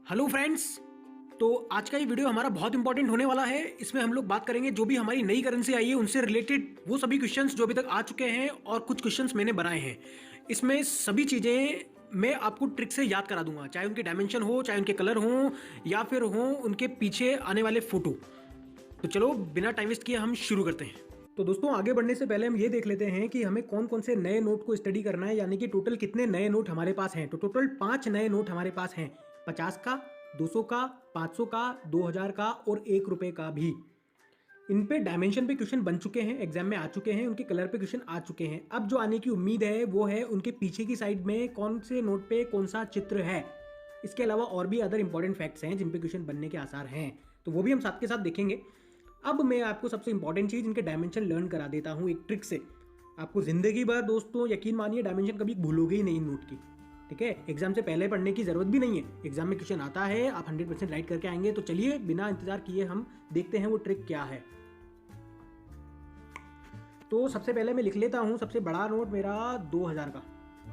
Hello friends. तो आज का ये वीडियो हमारा बहुत इंपॉर्टेंट होने वाला है। इसमें हम लोग बात करेंगे जो भी हमारी नई करेंसी आई है उनसे रिलेटेड वो सभी क्वेश्चंस जो अभी तक आ चुके हैं और कुछ क्वेश्चंस मैंने बनाए हैं। इसमें सभी चीज़ें मैं आपको ट्रिक से याद करा दूंगा, चाहे उनके डायमेंशन हो, चाहे उनके कलर हो, या फिर हो उनके पीछे आने वाले फोटो। तो चलो बिना टाइम वेस्ट किए हम शुरू करते हैं। तो दोस्तों आगे बढ़ने से पहले हम ये देख लेते हैं कि हमें कौन कौन से नए नोट को स्टडी करना है, यानी कि टोटल कितने नए नोट हमारे पास हैं। तो टोटल 5 नए नोट हमारे पास हैं, 50 का, 200 का, 500 का, 2000 का और 1 रुपए का भी। इन पे डायमेंशन पे क्वेश्चन बन चुके हैं, एग्जाम में आ चुके हैं, उनके कलर पे क्वेश्चन आ चुके हैं। अब जो आने की उम्मीद है वो है उनके पीछे की साइड में कौन से नोट पे कौन सा चित्र है। इसके अलावा और भी अदर इंपॉर्टेंट फैक्ट्स हैं जिन पे क्वेश्चन बनने के आसार हैं, तो वो भी हम साथ के साथ देखेंगे। अब मैं आपको सबसे इंपॉर्टेंट चीज इनके डायमेंशन लर्न करा देता हूँ एक ट्रिक से। आपको जिंदगी भर दोस्तों यकीन मानिए डायमेंशन कभी भूलोगे ही नहीं नोट की। ठीक है, एग्जाम से पहले पढ़ने की जरूरत भी नहीं है, एग्जाम में क्वेश्चन आता है, आप 100% राइट करके आएंगे। तो चलिए बिना इंतजार किए हम देखते हैं वो ट्रिक क्या है। तो सबसे पहले मैं लिख लेता हूँ सबसे बड़ा नोट मेरा 2000 का,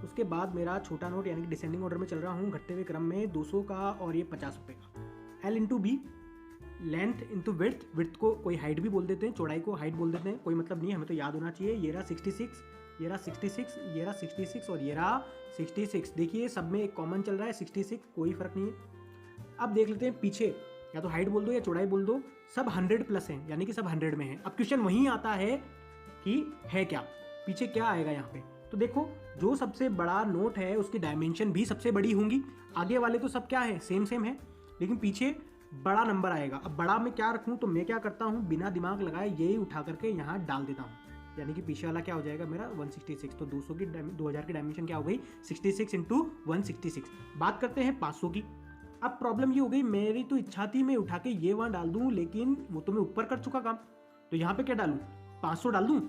उसके बाद मेरा छोटा नोट यानी कि डिसेंडिंग ऑर्डर में चल रहा हूँ घटते हुए क्रम में 200 का और ये 50 रुपए का। L into B, length into width, width को कोई हाइट भी बोल देते हैं, चौड़ाई को हाइट बोल देते हैं, कोई मतलब नहीं है, हमें तो याद होना चाहिए। ये रहा 66, ये रहा 66, ये रहा 66 और ये रहा 66। देखिए सब में एक कॉमन चल रहा है 66, कोई फर्क नहीं है। अब देख लेते हैं पीछे, या तो हाइट बोल दो या चौड़ाई बोल दो, सब 100 प्लस है, यानी कि सब 100 में है। अब क्वेश्चन वहीं आता है कि है क्या, पीछे क्या आएगा यहाँ पे। तो देखो जो सबसे बड़ा नोट है उसकी डायमेंशन भी सबसे बड़ी होंगी, आगे वाले तो सब क्या है सेम सेम है, लेकिन पीछे बड़ा नंबर आएगा। अब बड़ा मैं क्या रखूं, तो मैं क्या करता हूं बिना दिमाग लगाए यही उठा करके यहाँ डाल देता हूं, यानी कि पीछे वाला क्या हो जाएगा मेरा 166। तो 2000 की डायमेंशन क्या हो गई 66 इंटू 166। बात करते हैं 500 की। अब प्रॉब्लम ये हो गई, मेरी तो इच्छा थी मैं उठा के ये वहां डाल दूं, लेकिन वो तो मैं ऊपर कर चुका काम। तो यहाँ पे क्या डालूं, 500 डाल दूं,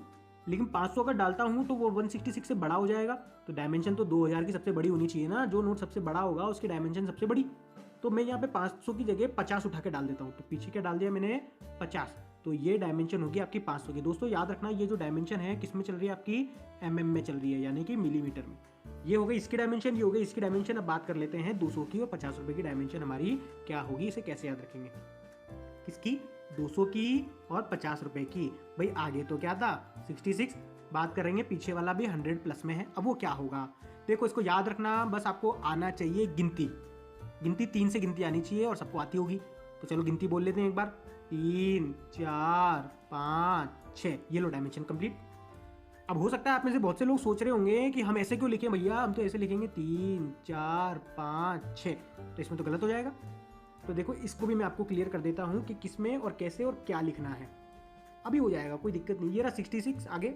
लेकिन 500 अगर डालता हूं तो वो 166 से बड़ा हो जाएगा। तो डायमेंशन तो 2000 की सबसे बड़ी होनी चाहिए ना, जो नोट सबसे बड़ा होगा उसकी डायमेंशन सबसे बड़ी। तो मैं यहाँ पे 500 की जगह 50 उठा के डाल देता हूँ, तो पीछे क्या डाल दिया मैंने 50। तो ये डायमेंशन होगी आपकी 500 की। दोस्तों याद रखना ये जो डायमेंशन है किस में चल रही है आपकी, एमएम में चल रही है, यानी कि मिलीमीटर में। ये हो गई इसकी डायमेंशन, ये हो गई इसकी डायमेंशन। अब बात कर लेते हैं 200 की और 50 रुपए की डायमेंशन हमारी क्या होगी, इसे कैसे याद रखेंगे। किसकी, 200 की और 50 रुपए की। भाई आगे तो क्या था 66, बात करेंगे पीछे वाला भी 100 प्लस में है। अब वो क्या होगा, देखो इसको याद रखना, बस आपको आना चाहिए गिनती। गिनती 3 से गिनती आनी चाहिए और सबको आती होगी। तो चलो गिनती बोल लेते हैं एक बार, 3 4 5 6। ये लो डायमेंशन कंप्लीट। अब हो सकता है आप में से बहुत से लोग सोच रहे होंगे कि हम ऐसे क्यों लिखें भैया, हम तो ऐसे लिखेंगे 3 4 5 6, तो इसमें तो गलत हो जाएगा। तो देखो इसको भी मैं आपको क्लियर कर देता हूँ कि किसमें और कैसे और क्या लिखना है। अभी हो जाएगा, कोई दिक्कत नहीं। ये रहा 66, आगे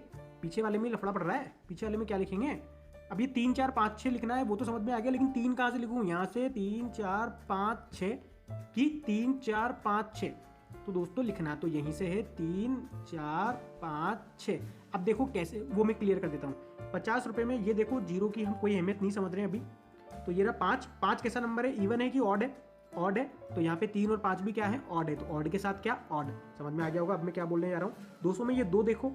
पीछे वाले में लफड़ा पड़ रहा है, पीछे वाले में क्या लिखेंगे। अब ये 3 4 5 6 लिखना है वो तो समझ में आ गया, लेकिन 3 कहाँ से लिखूँ, यहाँ से 3 4 5 6 की 3 4 5 6। तो दोस्तों लिखना तो यहीं से है 3 4 5 6। अब देखो कैसे, वो मैं क्लियर कर देता हूँ। 50 रुपए में ये देखो जीरो की हम कोई अहमियत नहीं समझ रहे हैं अभी। तो ये रहा 5, 5 कैसा नंबर है, इवन है कि ऑड है, ऑड है। तो यहाँ पे 3 और 5 भी क्या है, ऑड है। तो ऑड के साथ क्या, ऑड। समझ में आ गया होगा अब मैं क्या बोलने जा रहा हूँ। 200 में ये 2 देखो,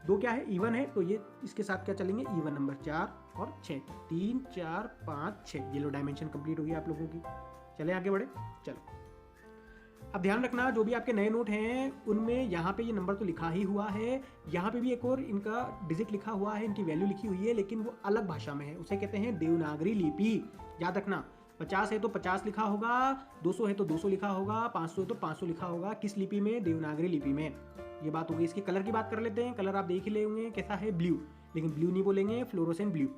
2 क्या है, इवन है, तो ये इसके साथ क्या चलेंगे, इवन नंबर 4 और 6, 3 4 5 6। ये लो डायमेंशन कंप्लीट हो गई आप लोगों की। चले आगे बढ़े, चलो। अब ध्यान रखना जो भी आपके नए नोट हैं उनमें यहाँ पे ये नंबर तो लिखा ही हुआ है, यहाँ पे भी एक और इनका डिजिट लिखा हुआ है, इनकी वैल्यू लिखी हुई है, लेकिन वो अलग भाषा में है, उसे कहते हैं देवनागरी लिपि। याद रखना 50 है तो 50 लिखा होगा, 200 है तो 200 लिखा होगा, 500 है तो 500 लिखा होगा। किस लिपि में, देवनागरी लिपि में। ये बात होगी। इसके कलर की बात कर लेते हैं। कलर आप देख ही ले होंगे कैसा है, ब्लू, लेकिन ब्लू नहीं बोलेंगे, फ्लोरोसेंट ब्लू।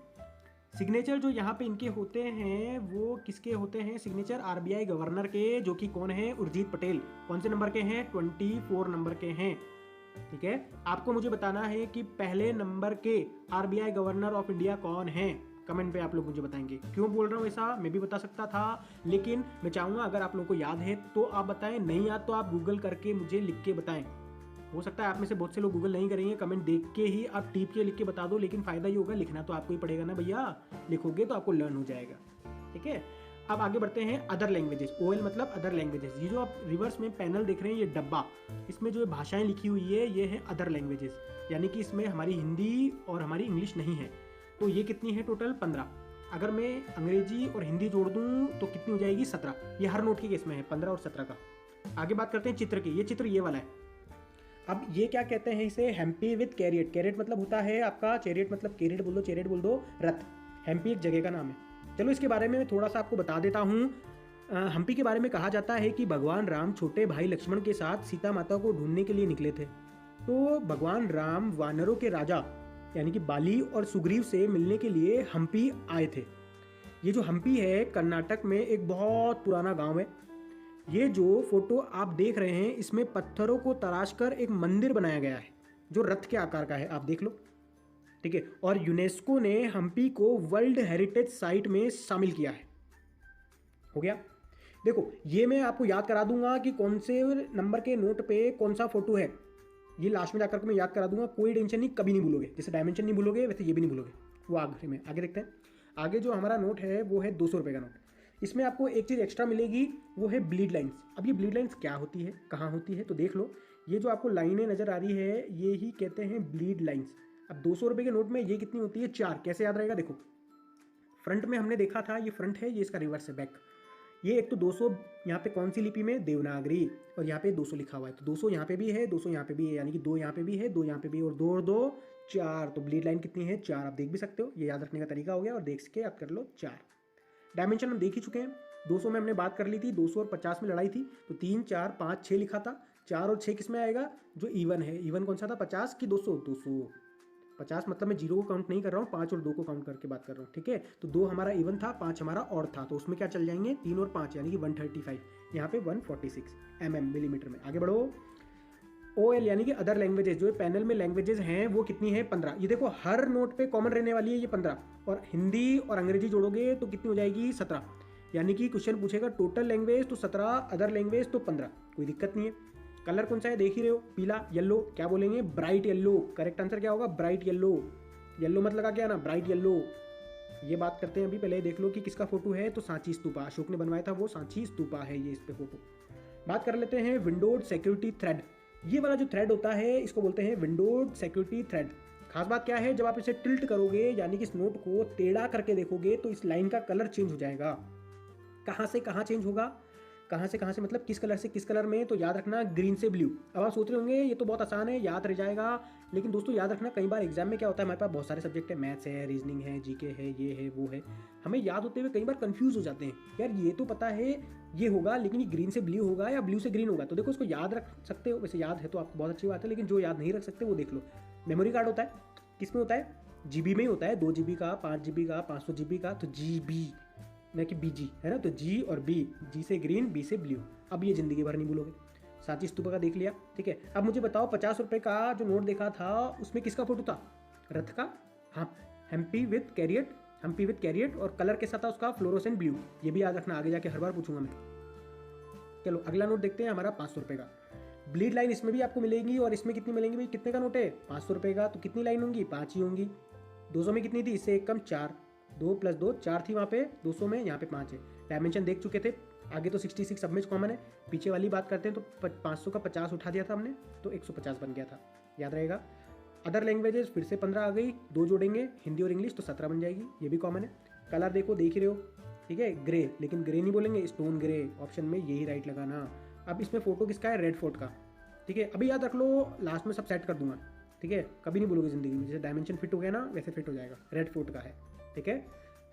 सिग्नेचर जो यहाँ पे इनके होते हैं वो किसके होते हैं, सिग्नेचर आरबीआई गवर्नर के, जो कि कौन है, उर्जित पटेल। कौन से नंबर के हैं, 24 नंबर के हैं। ठीक है, आपको मुझे बताना है कि पहले नंबर के आरबीआई गवर्नर ऑफ इंडिया कौन है। कमेंट पे आप लोग मुझे बताएंगे। क्यों बोल रहा हूँ ऐसा, मैं भी बता सकता था, लेकिन मैं चाहूंगा अगर आप लोगों को याद है तो आप बताएं, नहीं याद तो आप गूगल करके मुझे लिख के बताएं। हो सकता है आप में से बहुत से लोग गूगल नहीं करेंगे, कमेंट देख के ही आप टीप के लिख के बता दो, लेकिन फायदा ही होगा, लिखना तो आपको ही पड़ेगा ना भैया, लिखोगे तो आपको लर्न हो जाएगा। ठीक है, अब आगे बढ़ते हैं अदर लैंग्वेजेस। ओएल मतलब अदर लैंग्वेजेस। ये जो आप रिवर्स में पैनल देख रहे हैं, ये डब्बा, इसमें जो भाषाएं लिखी हुई है ये है अदर लैंग्वेजेस, यानी कि इसमें हमारी हिंदी और हमारी इंग्लिश नहीं है। तो ये कितनी है टोटल, 15। अगर मैं अंग्रेजी और हिंदी जोड़ दूं तो कितनी हो जाएगी 17। ये हर नोट के केस में है 15 और 17 का। आगे बात करते हैं चित्र की। ये चित्र ये वाला है। अब ये क्या कहते हैं इसे, हेम्पी विथ कैरियट। कैरियट मतलब होता है आपका, चैरियट मतलब कैरियट बोल दो, चैरियट बोल दो, रथ। हेम्पी एक जगह का नाम है। चलो इसके बारे में थोड़ा सा आपको बता देता हूँ। हम्पी के बारे में कहा जाता है कि भगवान राम छोटे भाई लक्ष्मण के साथ सीता माता को ढूंढने के लिए निकले थे। तो भगवान राम वानरों के राजा यानी कि बाली और सुग्रीव से मिलने के लिए हम्पी आए थे। ये जो हम्पी है कर्नाटक में एक बहुत पुराना गांव है। ये जो फोटो आप देख रहे हैं इसमें पत्थरों को तराशकर एक मंदिर बनाया गया है जो रथ के आकार का है, आप देख लो, ठीक है। और यूनेस्को ने हम्पी को वर्ल्ड हेरिटेज साइट में शामिल किया है। हो गया। देखो ये मैं आपको याद करा दूंगा कि कौन से नंबर के नोट पे कौन सा फोटो है, ये लास्ट में जाकर के मैं याद करा दूंगा। कोई टेंशन नहीं, कभी नहीं भूलोगे। जैसे डायमेंशन नहीं भूलोगे वैसे ये भी नहीं भूलोगे। वो आगे में आगे देखते हैं। आगे जो हमारा नोट है वो है 200 रुपये का नोट। इसमें आपको एक चीज़ एक्स्ट्रा मिलेगी, वो है ब्लीड लाइन्स। अब ये ब्लीड लाइन्स क्या होती है, कहाँ होती है, तो देख लो। ये जो आपको लाइनें नजर आ रही है ये ही कहते हैं ब्लीड लाइन्स। अब 200 रुपये के नोट में ये कितनी होती है, 4। कैसे याद रहेगा, देखो फ्रंट में हमने देखा था, ये फ्रंट है, ये इसका रिवर्स है, बैक। ये एक तो 200 यहाँ पे कौन सी लिपि में, देवनागरी, और यहाँ पे 200 लिखा हुआ है। तो 200 यहाँ पे भी है, 200 यहाँ पे भी है, यानी कि 2 यहाँ पे भी है, 2 यहाँ पे भी है, और 2 और 2 4। तो ब्लीड लाइन कितनी है, 4। आप देख भी सकते हो, ये याद रखने का तरीका हो गया। और देख के याद कर लो 4। डायमेंशन हम देख ही चुके हैं। 200 में हमने बात कर ली थी, 200 और 50 में लड़ाई थी, तो 3 4 5 6 लिखा था। 4 और 6 किस में आएगा, जो इवन है। इवन कौन सा था, 50 की 200, 200। 50 मतलब मैं 0 को काउंट नहीं कर रहा हूँ, 5 और 2 को काउंट करके बात कर रहा हूँ, ठीक है। तो 2 हमारा इवन था, 5 हमारा ऑड था, तो उसमें क्या चल जाएंगे, 3 और 5 यानी कि 135। यहाँ पे 146 मिलीमीटर में। आगे बढ़ो। OL यानी कि अदर लैंग्वेजेस, जो पैनल में लैंग्वेजेस हैं वो कितनी है, 15। ये देखो हर नोट पे कॉमन रहने वाली है ये 15, और हिंदी और अंग्रेजी जोड़ोगे तो कितनी हो जाएगी, 17। यानी कि क्वेश्चन पूछेगा टोटल लैंग्वेज तो 17, अदर लैंग्वेज तो 15, कोई दिक्कत नहीं है। कलर कौन सा है देख ही रहे हो, पीला, येलो, क्या बोलेंगे, ब्राइट येलो। करेक्ट आंसर क्या होगा, ब्राइट येलो। येलो मत लगा क्या ना, ब्राइट येलो। ये बात करते हैं अभी, पहले देख लो कि किसका फोटो है, तो सांची स्तूपा, अशोक ने बनवाया था, वो सांची स्तूपा है ये इस पे फोटो। बात कर लेते हैं विंडोड सिक्योरिटी थ्रेड। ये वाला जो थ्रेड होता है इसको बोलते हैं विंडोड सिक्योरिटी थ्रेड। खास बात क्या है, जब आप इसे टिल्ट करोगे यानी कि इस नोट को टेढ़ा करके देखोगे तो इस लाइन का कलर चेंज हो जाएगा। कहाँ से कहाँ चेंज होगा, कहाँ से मतलब किस कलर से किस कलर में, तो याद रखना ग्रीन से ब्लू। अब आप सोच रहे होंगे ये तो बहुत आसान है, याद रह जाएगा, लेकिन दोस्तों याद रखना कई बार एग्जाम में क्या होता है, हमारे पास बहुत सारे सब्जेक्ट है, मैथ्स है, रीजनिंग है, जीके है, ये है वो है, हमें याद होते हुए कई बार कंफ्यूज हो जाते हैं। यार ये तो पता है ये होगा, लेकिन ये ग्रीन से ब्लू होगा या ब्लू से ग्रीन होगा। तो देखो इसको याद रख सकते हो, वैसे याद है तो आपको बहुत अच्छी बात है, लेकिन जो याद नहीं रख सकते वो देख लो। मेमोरी कार्ड होता है, किस में होता है, GB में ही होता है, 2 GB का, 5 GB का, 500 GB का, तो GB ना कि BG है ना, तो G और B, G से ग्रीन, B से ब्लू। अब ये जिंदगी भर नहीं भूलोगे। सांची स्तूपा का देख लिया, ठीक है। अब मुझे बताओ 50 रुपये का जो नोट देखा था उसमें किसका फोटो था, रथ का, हाँ, Hampi with chariot, Hampi with chariot, और कलर कैसा था उसका, फ्लोरोसेंट ब्लू। ये भी याद रखना, आगे जाके हर बार पूछूंगा मैं। चलो अगला नोट देखते हैं हमारा 500 रुपये का। ब्लीड लाइन इसमें भी आपको मिलेगी, और इसमें कितनी मिलेंगी भाई, कितने का नोट है, 500 रुपये का, तो कितनी लाइन होंगी, 5 ही होंगी। 200 में कितनी थी, इससे एक कम 4, 2 + 2 4 थी वहाँ पे 200 में, यहाँ पे 5 है। डायमेंशन देख चुके थे, आगे तो 66 सब में कॉमन है। पीछे वाली बात करते हैं तो 500 का 50 उठा दिया था हमने, तो 150 बन गया था, याद रहेगा। अदर लैंग्वेजेस फिर से 15 आ गई, 2 जोड़ेंगे हिंदी और इंग्लिश तो 17 बन जाएगी, ये भी कॉमन है। कलर देखो, देख ही रहे हो, ठीक है, ग्रे, लेकिन ग्रे नहीं बोलेंगे, स्टोन ग्रे, ऑप्शन में यही राइट लगाना। अब इसमें फोटो किसका है, रेड फोर्ट का, ठीक है। अभी याद रख लो, लास्ट में सब सेट कर दूंगा, ठीक है, कभी नहीं भूलोगे जिंदगी में। जैसे डायमेंशन फिट हो गया ना वैसे फिट हो जाएगा, रेड फोर्ट का है, ठीक है।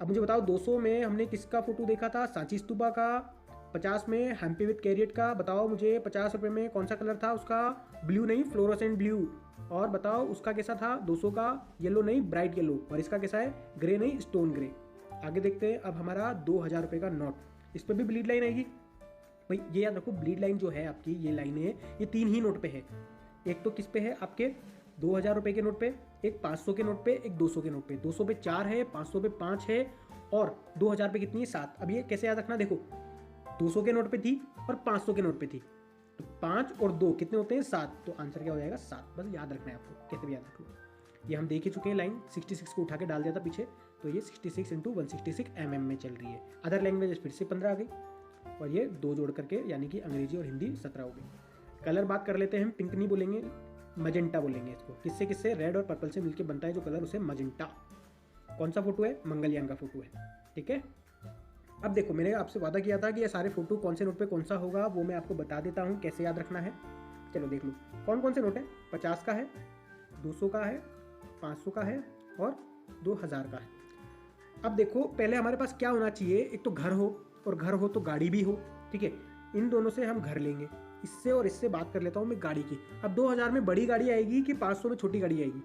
अब मुझे बताओ 200 में हमने किसका फोटो देखा था, सांची स्तूपा का। 50 में हम्पी विथ कैरियट का। बताओ मुझे 50 रुपये में कौन सा कलर था उसका, ब्लू नहीं, फ्लोरोसेंट ब्लू। और बताओ उसका कैसा था, 200 का, येलो नहीं, ब्राइट येलो। और इसका कैसा है, ग्रे नहीं, स्टोन ग्रे। आगे देखते हैं अब हमारा 2000 रुपये का नोट, इस पर भी ब्लीड लाइन आएगी भाई। ये याद रखो, ब्लीड लाइन जो है आपकी, ये लाइनें ये 3 ही नोट पे है। एक तो किस पे है, आपके 2000 रुपये के नोट पे, एक 500 के नोट पे, एक 200 के नोट पे। 200 पे 4 है, 500 पे 5 है, और 2000 पे कितनी है, 7। अब ये कैसे याद रखना, देखो 200 के नोट पे थी और 500 के नोट पे थी, तो 5 और 2 कितने होते हैं, 7। तो आंसर क्या हो जाएगा, 7। बस याद रखना है आपको, कैसे भी याद रख लो। ये हम देख ही चुके हैं, लाइन 66 को उठा के डाल दिया था पीछे, तो ये 66 × 166 में चल रही है। अदर लैंग्वेज फिर से 15 आ गई, और ये 2 जोड़ करके यानी कि अंग्रेजी और हिंदी 17 हो गई। कलर बात कर लेते हैं हम, पिंक नहीं बोलेंगे, मजेंटा बोलेंगे इसको। किससे किससे, रेड और पर्पल से मिलकर बनता है जो कलर, उसे मजेंटा। कौन सा फोटो है? मंगलयान का फोटो है, ठीक है। अब देखो, मैंने आपसे वादा किया था कि ये सारे फोटो कौन से नोट पे कौन सा होगा वो मैं आपको बता देता हूँ कैसे याद रखना है। चलो देख लो कौन कौन से नोट है। 50 का है, 200 का है, 500 का है और 2000 का है। अब देखो पहले हमारे पास क्या होना चाहिए, एक तो घर हो, और घर हो तो गाड़ी भी हो, ठीक है। इन दोनों से हम घर लेंगे। इससे और इससे बात कर लेता हूँ मैं गाड़ी की। अब 2000 में बड़ी गाड़ी आएगी कि 500 में छोटी गाड़ी आएगी?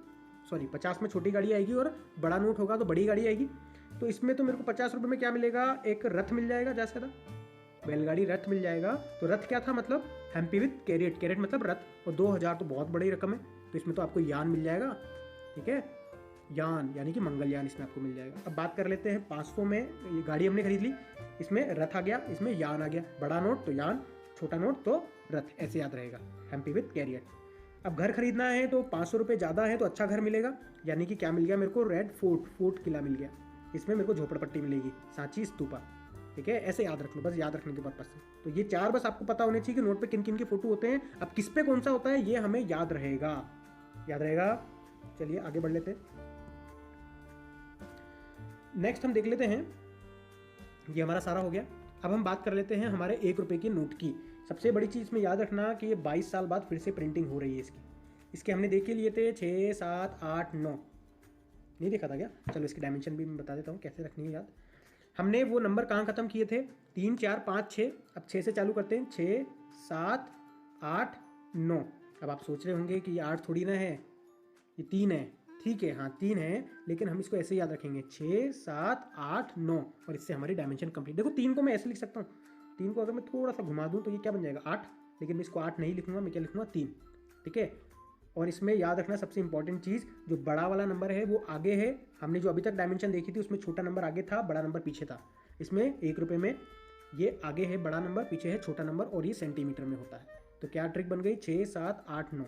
सॉरी, 50 में छोटी गाड़ी आएगी और बड़ा नोट होगा तो बड़ी गाड़ी आएगी। तो इसमें तो मेरे को 50 रुपये में क्या मिलेगा? एक रथ मिल जाएगा, जैसे था बैलगाड़ी, रथ मिल जाएगा। तो रथ क्या था? मतलब हैम्पी विथ कैरियट, कैरियट मतलब रथ। और 2000 तो बहुत बड़ी रकम है, तो इसमें तो आपको यान मिल जाएगा, ठीक है। यान यानी कि मंगलयान इसमें आपको मिल जाएगा। अब बात कर लेते हैं 500 में, ये गाड़ी हमने खरीद ली, इसमें रथ आ गया, इसमें यान आ गया। बड़ा नोट तो यान, छोटा नोट तो रथ, ऐसे याद रहेगा, हैम्पी विथ कैरियट। अब घर खरीदना है तो 500 रुपये ज़्यादा है तो अच्छा घर मिलेगा, यानी कि क्या मिल गया मेरे को? रेड फोर्ट, फोर्ट किला मिल गया। इसमें मेरे को झोपड़पट्टी मिलेगी, सांची स्तूपा, ठीक है। ऐसे याद रख लो, बस याद रखने के पर्पज से। तो ये 4 बस आपको पता होने चाहिए कि नोट पे किन किन के फोटो होते हैं। अब किस पे कौन सा होता है ये हमें याद रहेगा, याद रहेगा। चलिए आगे बढ़ लेते हैं। नेक्स्ट हम देख लेते हैं, ये हमारा सारा हो गया। अब हम बात कर लेते हैं हमारे 1 रुपये के नोट की। सबसे बड़ी चीज़ में याद रखना कि ये 22 साल बाद फिर से प्रिंटिंग हो रही है इसके हमने देख के लिए थे 6, 7, 8, 9, नहीं देखा था क्या? चलो इसकी डायमेंशन भी मैं बता देता हूँ कैसे रखनी है याद। हमने वो नंबर कहाँ ख़त्म किए थे? 3, 4, 5, 6। अब 6 से चालू करते हैं, 6, 7, 8, 9। अब आप सोच रहे होंगे कि ये 8 थोड़ी ना है, ये 3 है, ठीक है, हाँ 3 है, लेकिन हम इसको ऐसे याद रखेंगे 6, 7, 8, 9, और इससे हमारी डायमेंशन कंप्लीट। देखो 3 को मैं ऐसे लिख सकता हूँ, 3 को अगर मैं थोड़ा सा घुमा दूँ तो ये क्या बन जाएगा? 8, लेकिन मैं इसको 8 नहीं लिखूंगा, मैं क्या लिखूंगा? 3, ठीक है। और इसमें याद रखना सबसे इंपॉर्टेंट चीज़, जो बड़ा वाला नंबर है वो आगे है। हमने जो अभी तक डायमेंशन देखी थी उसमें छोटा नंबर आगे था, बड़ा नंबर पीछे था। इसमें 1 रुपये में ये आगे है बड़ा नंबर, पीछे है छोटा नंबर, और ये सेंटीमीटर में होता है। तो क्या ट्रिक बन गई? 6, 7, 8, 9।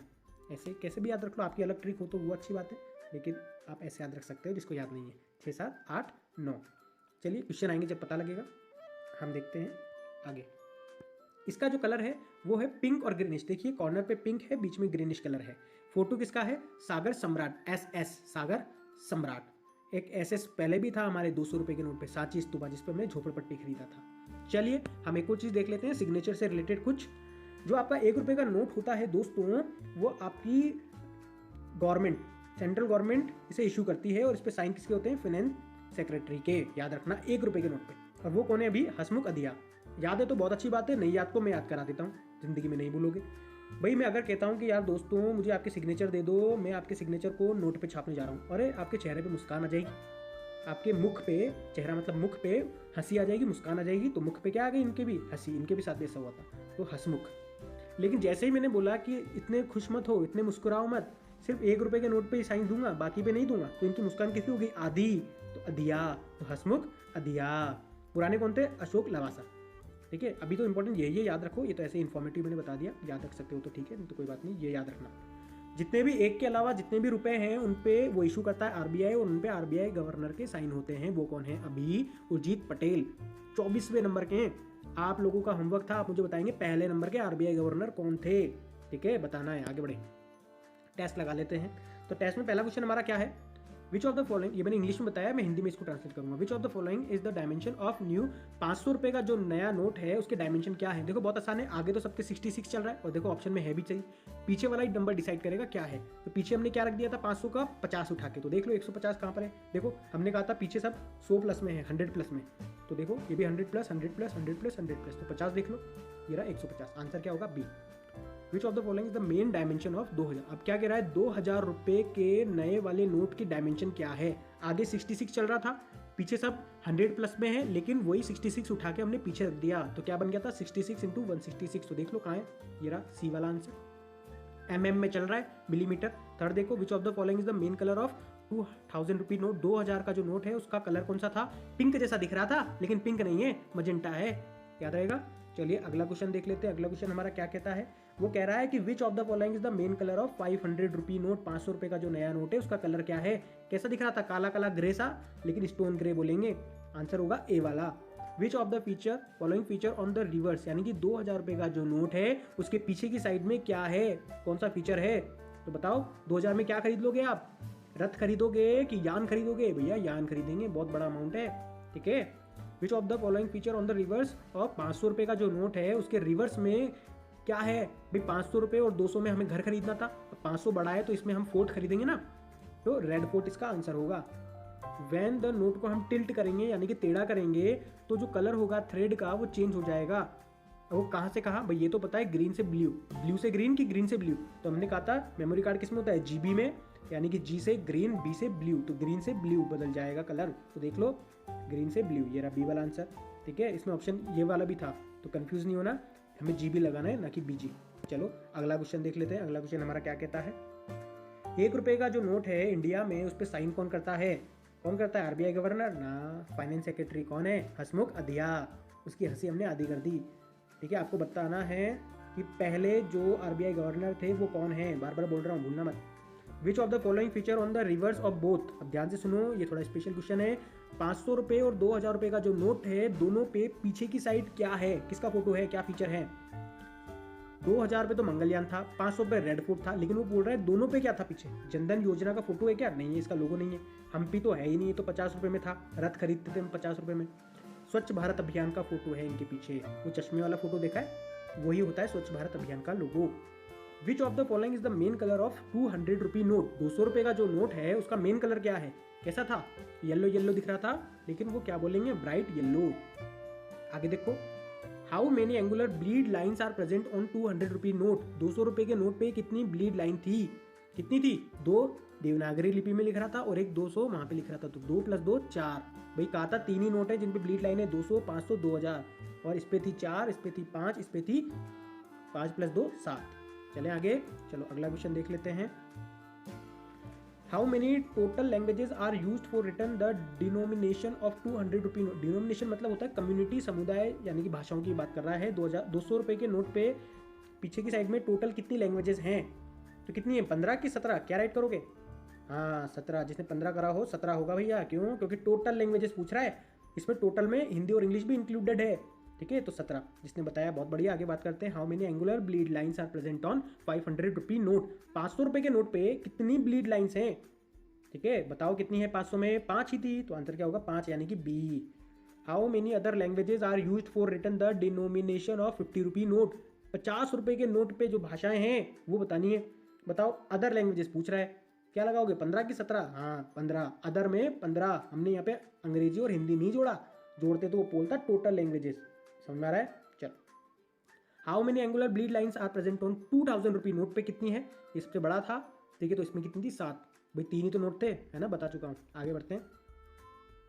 ऐसे कैसे भी याद रख लो, आपकी अलग ट्रिक हो तो वो अच्छी बात है, लेकिन आप ऐसे याद रख सकते हो जिसको याद नहीं है। 6, 7, 8, 9। चलिए क्वेश्चन आएंगे जब पता लगेगा। हम देखते हैं आगे। इसका जो कलर है वो है पिंक और ग्रीनिश। देखिए कॉर्नर पे पिंक है, बीच में ग्रीनिश कलर है। फोटो किसका है? सागर सम्राट, SS सागर सम्राट। एक SS पहले भी था हमारे 200 रुपये के नोट पे, सांची स्तूपा, जिस पर हमने झोपड़पट्टी खरीदा था। चलिए हम एक और चीज़ देख लेते हैं, सिग्नेचर से रिलेटेड कुछ। जो आपका 1 रुपये का नोट होता है दोस्तों, वो आपकी गवर्नमेंट, सेंट्रल गवर्नमेंट इसे इशू करती है, और इस पर साइन किसके होते हैं? फाइनेंस सेक्रेटरी के। याद रखना 1 रुपये के नोट पे। और वो कौन है? अभी हसमुख अधिया। याद है तो बहुत अच्छी बात है, नई याद को मैं याद करा देता हूँ, जिंदगी में नहीं भूलोगे भाई। मैं अगर कहता हूँ कि यार दोस्तों मुझे आपके सिग्नेचर दे दो, मैं आपके सिग्नेचर को नोट पे छापने जा रहा हूँ, अरे आपके चेहरे पे मुस्कान आ जाएगी, आपके मुख पे, चेहरा मतलब मुख पे हंसी आ जाएगी, मुस्कान आ जाएगी। तो मुख पे क्या आ गई? इनके भी हंसी, इनके भी साथ ऐसा हुआ था, तो हंसमुख। लेकिन जैसे ही मैंने बोला कि इतने खुश मत हो, इतने मुस्कुराओ मत, सिर्फ 1 रुपये के नोट पे ही साइन दूंगा, बाकी पे नहीं दूंगा, तो इनकी मुस्कान कितनी हो गई? आधी, तो अधिया, तो हसमुख अधिया। पुराने कौन थे? अशोक लवासा, ठीक है। अभी तो इंपॉर्टेंट ये याद रखो, ये तो ऐसे इन्फॉर्मेटिव मैंने बता दिया, याद रख सकते हो तो ठीक है, नहीं तो कोई बात नहीं, ये याद रखना। जितने भी 1 के अलावा जितने भी रुपए हैं उन पे वो इशू करता है RBI, और उन पे RBI गवर्नर के साइन होते हैं। वो कौन है? अभी उर्जित पटेल, 24वें नंबर के हैं। आप लोगों का होमवर्क था, आप मुझे बताएंगे पहले नंबर के RBI गवर्नर कौन थे, ठीक है, बताना है। आगे बढ़े, टेस्ट लगा लेते हैं। तो टेस्ट में पहला क्वेश्चन हमारा क्या है? विच ऑफ द फॉलोइंग, ये मैंने इंग्लिश में बताया, मैं हिंदी में इसको ट्रांसलेट करूंगा। विच of the following is the dimension of new 500 रुपये का जो नया नोट है उसके डायमेंशन क्या है? देखो बहुत आसान है, आगे तो सबके 66 चल रहा है, और देखो ऑप्शन में है भी चाहिए, पीछे वाला ही नंबर डिसाइड करेगा क्या है। तो पीछे हमने क्या रख दिया था? 500 का 50 उठा के, तो देख लो 150 कहाँ पर है? देखो हमने कहा था पीछे सब 100 प्लस में है, 100 प्लस में, तो देखो ये भी 100 प्लस 100 प्लस 100 प्लस 100 प्लस, तो 50 देख लो, ये रहा 150। आंसर क्या होगा? B. Which of the following is the main dimension of 2000। अब क्या कह रहा है? 2000 रुपये के नए वाले नोट की डायमेंशन क्या है? आगे 66 चल रहा था, पीछे सब 100 प्लस में है, लेकिन वही 66 उठा के हमने पीछे रख दिया, तो क्या बन गया था? 66 इंटू 166। तो देख लो कहाँ है, ये रहा सी वाला आंसर। MM में चल रहा है, मिलीमीटर। थर्ड देखो, विच of the following is the main colour of 2000 rupee note. 2000 का जो नोट है उसका कलर कौन सा था? पिंक जैसा दिख रहा था, लेकिन पिंक नहीं है, मजेंटा है, याद रहेगा। चलिए अगला क्वेश्चन देख लेते हैं। अगला क्वेश्चन हमारा क्या कहता है? वो कह रहा है कि विच of the following is the main colour of 500 rupee note. 500 रुपए का जो नया नोट है उसका कलर क्या है? कैसा दिख रहा था? काला काला ग्रे सा, लेकिन स्टोन ग्रे बोलेंगे। आंसर होगा ए वाला। विच of the feature following feature on the reverse, यानी कि 2000 रुपए का जो नोट है उसके पीछे की साइड में क्या है, कौन सा फीचर है? तो बताओ 2000 में क्या खरीद लोगे आप? रथ खरीदोगे कि यान खरीदोगे? भैया यान खरीदेंगे, बहुत बड़ा अमाउंट है, ठीक है। विच of the following feature on the reverse of 500 रुपये का जो नोट है उसके रिवर्स में क्या है? भाई 500 रुपये और 200 में हमें घर खरीदना था, 500 बड़ा है तो इसमें हम फोर्ट खरीदेंगे ना, तो रेड फोर्ट इसका आंसर होगा। वैन द नोट को हम टिल्ट करेंगे यानी कि टेढ़ा करेंगे तो जो कलर होगा थ्रेड का वो चेंज हो जाएगा। वो कहाँ से कहाँ? भाई ये तो पता है, ग्रीन से ब्लू, ब्लू से ग्रीन की ग्रीन से ब्लू। तो हमने कहा था मेमोरी कार्ड किस में होता है? जीबी में, यानी कि जी से ग्रीन, बी से ब्लू, तो ग्रीन से ब्लू बदल जाएगा कलर। तो देख लो ग्रीन से ब्लू, ये रहा बी वाला आंसर, ठीक है। इसमें ऑप्शन ये वाला भी था, तो कंफ्यूज नहीं होना, हमें जीबी लगाना है ना कि बीजी। चलो अगला क्वेश्चन देख लेते हैं। अगला क्वेश्चन हमारा क्या कहता है? 1 रुपये का जो नोट है इंडिया में उस पर साइन कौन करता है? कौन करता है? आरबीआई गवर्नर ना, फाइनेंस सेक्रेटरी कौन है? हसमुख अढ़िया। उसकी हंसी हमने आधी कर दी, ठीक है। आपको बताना है कि पहले जो आरबीआई गवर्नर थे वो कौन है, बार बार बोल रहा हूँ, भूलना मत। विच of the following feature on the reverse of both? अब ध्यान से सुनो, ये थोड़ा स्पेशल क्वेश्चन है। 500 रुपये और 2000 रुपये का जो नोट है दोनों पे पीछे की साइड क्या है? किसका फोटो है, क्या फीचर है? 2000 रुपये तो मंगलयान था, 500 रुपये रेड फोर्ट था, लेकिन वो बोल रहा है दोनों पे क्या था पीछे? जनधन योजना का फोटो है क्या? नहीं है, इसका लोगो नहीं है। हम्पी तो है ही नहीं, तो 50 रुपये में था, रथ खरीदते थे हम 50 रुपये में। स्वच्छ भारत अभियान का फोटो है इनके पीछे, वो चश्मे वाला फोटो देखा है, वही होता है स्वच्छ भारत अभियान का logo. Which of the following is the main colour of 200 rupee note? 200 रुपये का जो नोट है उसका मेन कलर क्या है? कैसा था? येलो येलो दिख रहा था, लेकिन वो क्या बोलेंगे? Bright yellow. आगे देखो, how many angular bleed lines are present on 200 rupee note? 200 रुपये के नोट पे कितनी ब्लीड लाइन थी? कितनी थी? 2 देवनागरी लिपि में लिख रहा था और एक 200 वहां पे लिख रहा था, तो 2 + 2 4। भाई कहा था 3 ही नोट है जिन पे ब्लीड लाइन है, 200, 500, 2000, और इस पे थी 4, इस पे थी 5, इस पे थी 5 + 2 7। चलें आगे, चलो अगला क्वेश्चन देख लेते हैं। How many total languages are used for return the denomination of 200 rupee note? Denomination मतलब होता है कम्युनिटी, समुदाय, यानी कि भाषाओं की बात कर रहा है। 200 रुपये के नोट पे पीछे की साइड में टोटल कितनी लैंग्वेजेस हैं? तो कितनी है, 15 की 17? क्या राइट करोगे? हाँ 17, जिसने 15 करा हो 17 होगा भैया। क्यों? क्योंकि टोटल लैंग्वेजेस पूछ रहा है, इसमें टोटल में हिंदी और इंग्लिश भी इंक्लूडेड है, ठीक है। तो 17 जिसने बताया, बहुत बढ़िया। आगे बात करते हैं। How many angular bleed lines are present on 500 rupee note? 500 रुपये के नोट पे कितनी ब्लीड लाइन्स हैं, ठीक है, बताओ कितनी है? 500 में 5 ही थी, तो आंसर क्या होगा? 5, यानी कि B. How many other languages are used for return the denomination of 50 rupee note? 50 रुपये के नोट पे जो भाषाएं हैं वो बतानी है। बताओ, अदर लैंग्वेजेस पूछ रहा है, क्या लगाओगे? 15 की 17? हाँ 15, अदर में 15। हमने यहाँ पे अंग्रेजी और हिंदी नहीं जोड़ा, जोड़ते तो वो बोलता टोटल लैंग्वेजेस। समझ में आ रहा है? चलो, how many angular bleed lines are present on 2000 rupee note पे कितनी है? इससे बड़ा था, ठीक है, तो इसमें कितनी थी? 7। भाई 3 ही तो नोट थे, है ना, बता चुका हूँ। आगे बढ़ते हैं,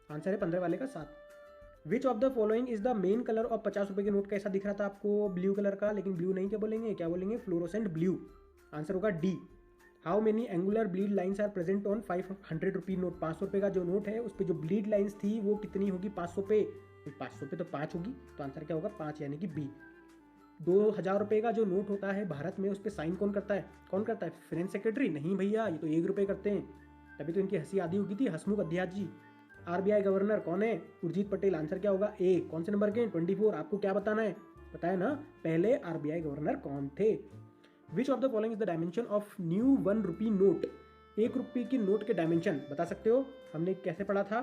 आंसर है 15 वाले का 7। विच of the following is the main colour of 50 रुपये के नोट? कैसा दिख रहा था आपको? ब्लू कलर का, लेकिन ब्लू नहीं, क्या बोलेंगे? क्या बोलेंगे? Fluorescent blue. आंसर होगा D. How many angular bleed lines are present on 500 rupee note? 500 रुपये का जो नोट है उस पर जो ब्लीड लाइन्स थी वो कितनी होगी 500 पे? 500 पे तो 5 होगी, तो आंसर क्या होगा? 5, यानी कि बी। 2000 रुपये का जो नोट होता है भारत में, उस पर साइन कौन करता है? कौन करता है? Finance secretary? नहीं भैया, ये तो 1 रुपये करते हैं, तभी तो इनकी हंसी आधी होगी थी। हसमुख अढ़िया जी। आरबीआई गवर्नर कौन है? उर्जित पटेल। आंसर क्या होगा? ए। कौन से नंबर के? 24। आपको क्या बताना है? पता है ना, पहले आरबीआई गवर्नर कौन थे? विच of the following is the dimension of new 1 rupee note? 1 रुपये की नोट के डायमेंशन बता सकते हो? हमने कैसे पढ़ा था?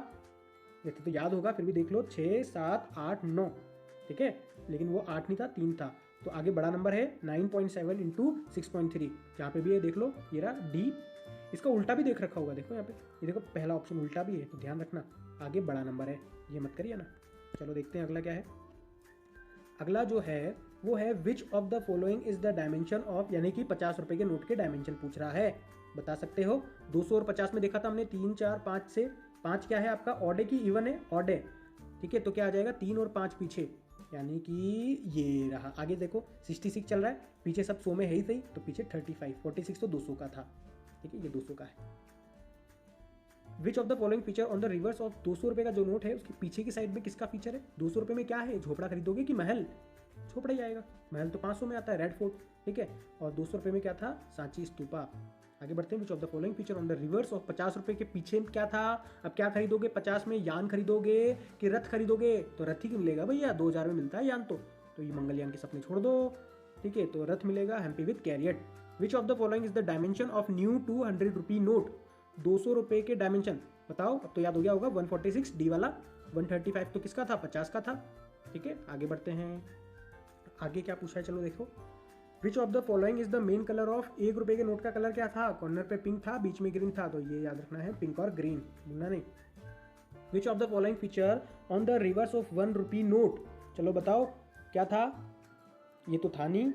वैसे तो याद होगा, फिर भी देख लो। 6, 7, 8, 9, ठीक है, लेकिन वो 8 नहीं था, 3 था, तो आगे बड़ा नंबर है 9.7 × 6.3। यहाँ पे भी है, देख लो, ये रहा डी। इसका उल्टा भी देख रखा होगा, देखो यहाँ पे, ये देखो पहला ऑप्शन उल्टा भी है, तो ध्यान रखना, आगे बड़ा नंबर है, ये मत करिए ना। चलो देखते हैं अगला क्या है। अगला जो है वो है विच of the following is the dimension of, यानी कि 50 रुपये के नोट के डायमेंशन पूछ रहा है, बता सकते हो? 200 और 50 में देखा था हमने 3, 4, 5 से। 5 क्या है आपका? ऑड है कि इवन है? ऑड है, ठीक है, तो क्या आ जाएगा? 3 और 5 पीछे, यानी कि ये रहा। आगे देखो 66 चल रहा है, पीछे सब 100 में है ही सही, तो पीछे 35, 46 तो 200 का था, ठीक है, ये 200 का है। विच of the following feature on the reverse of 200 रुपये का जो नोट है उसके पीछे की साइड में किसका फीचर है? 200 रुपये में क्या है? झोपड़ा खरीदोगे कि महल? झोपड़ा ही आएगा, महल तो 500 में आता है, रेड फोर्ट, ठीक है, और 200 रुपये में क्या था? सांची स्तूपा। आगे बढ़ते हैं। विच of the following feature on the reverse of 50 रुपये के पीछे क्या था? अब क्या खरीदोगे 50 में? यान खरीदोगे कि रथ खरीदोगे? तो रथ ही मिलेगा भैया, 2000 में मिलता है यान, तो ये मंगलयान के सपने छोड़ दो, ठीक है, तो रथ मिलेगा, Hampi with chariot. Which of the following is the dimension of new 200 rupee note? 200 रुपये के डायमेंशन बताओ, अब तो याद हो गया होगा। 146 डी वाला, 135 तो किसका था, 50 का था। ठीक है, आगे बढ़ते हैं। आगे क्या पूछा है, चलो देखो। विच of the following is the main colour of, 1 रुपये के नोट का कलर क्या था, कॉर्नर पे पिंक था, बीच में ग्रीन था, तो ये याद रखना है, पिंक और ग्रीन, भूलना नहीं। विच of the following feature on the reverse of 1 rupee note, चलो बताओ क्या था, ये तो था नहीं,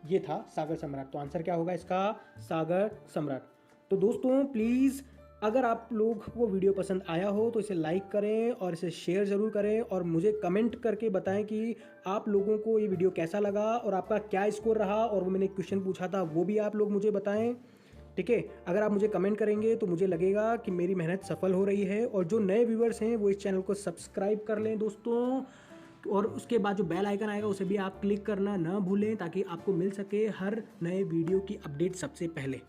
ये था सागर सम्राट, तो आंसर क्या होगा इसका, सागर सम्राट। तो दोस्तों प्लीज़ अगर आप लोग को वीडियो पसंद आया हो तो इसे लाइक करें और इसे शेयर ज़रूर करें, और मुझे कमेंट करके बताएं कि आप लोगों को ये वीडियो कैसा लगा और आपका क्या स्कोर रहा, और वो मैंने क्वेश्चन पूछा था वो भी आप लोग मुझे बताएं। ठीक है, अगर आप मुझे कमेंट करेंगे तो मुझे लगेगा कि मेरी मेहनत सफल हो रही है। और जो नए व्यूअर्स हैं वो इस चैनल को सब्सक्राइब कर लें दोस्तों, और उसके बाद जो बेल आइकन आएगा उसे भी आप क्लिक करना ना भूलें, ताकि आपको मिल सके हर नए वीडियो की अपडेट सबसे पहले।